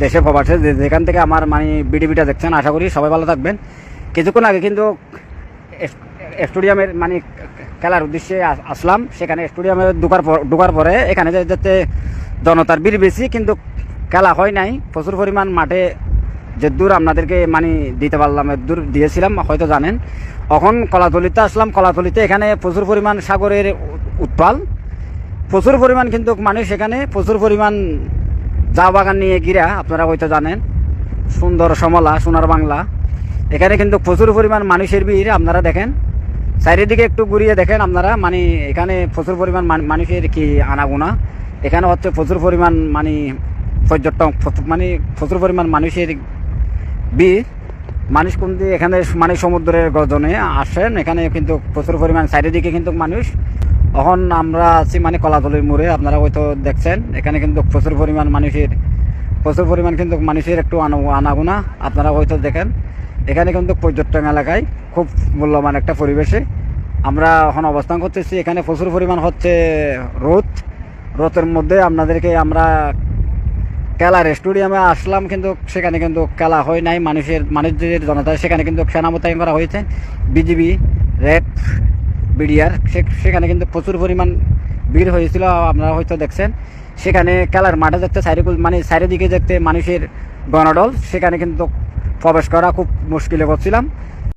দেশে প্রবাসে যেখান থেকে আমার মানে বিডিবিটা দেখছেন, আশা করি সবাই ভালো থাকবেন। কিছুক্ষণ আগে কিন্তু স্টেডিয়ামের মানে খেলার উদ্দেশ্যে আসলাম। সেখানে স্টেডিয়ামে ঢোকার পরে এখানে যাতে জনতার ভিড় বেশি, কিন্তু খেলা হয় নাই। প্রচুর পরিমাণ মাঠে যে দূর আপনাদেরকে মানে দিতে পারলাম, দূর দিয়েছিলাম হয়তো জানেন। এখন কলাতলিতে আসলাম। কলাতলিতে এখানে প্রচুর পরিমাণ সাগরের উৎপাল, প্রচুর পরিমাণ কিন্তু মানুষ, এখানে প্রচুর পরিমাণ চা বাগান নিয়ে ঘিরা, আপনারা হয়তো জানেন। সুন্দর সমলা, সোনার বাংলা। এখানে কিন্তু প্রচুর পরিমাণ মানুষের ভিড়। আপনারা দেখেন, চারিদিকে একটু ঘুরিয়ে দেখেন আপনারা, মানে এখানে প্রচুর পরিমাণ মানুষের কি আনাগোনা। এখানে হচ্ছে প্রচুর পরিমাণ মানে পর্যটক, মানে প্রচুর পরিমাণ মানুষের ভিড়। মানুষ কিন্তু এখানে মানে সমুদ্রের গর্জনে আসেন। এখানে কিন্তু প্রচুর পরিমাণ চারিদিকে কিন্তু মানুষ। এখন আমরা আছি মানে কলাতলির মোড়ে, আপনারা হয়তো দেখছেন। এখানে কিন্তু প্রচুর পরিমাণ কিন্তু মানুষের একটু আনাগোনা, আপনারা হয়তো দেখেন। এখানে কিন্তু পর্যটন এলাকায় খুব মূল্যবান একটা পরিবেশে আমরা এখন অবস্থান করতেছি। এখানে প্রচুর পরিমাণ হচ্ছে রোদের মধ্যে আপনাদেরকে আমরা খেলার স্টেডিয়ামে আসলাম, কিন্তু সেখানে কিন্তু খেলা হয় নাই। মানুষের জনতা, সেখানে কিন্তু সেনা মোতায়েন করা হয়েছে, বিজিবি, র্যাব, বিডিআর। সেখানে কিন্তু প্রচুর পরিমাণ ভিড় হয়েছিল, আপনারা হয়তো দেখছেন। সেখানে খেলার মাঠে দেখতে চারিদিকে দেখতে মানুষের গণডল, সেখানে কিন্তু প্রবেশ করা খুব মুশকিলে করছিলাম।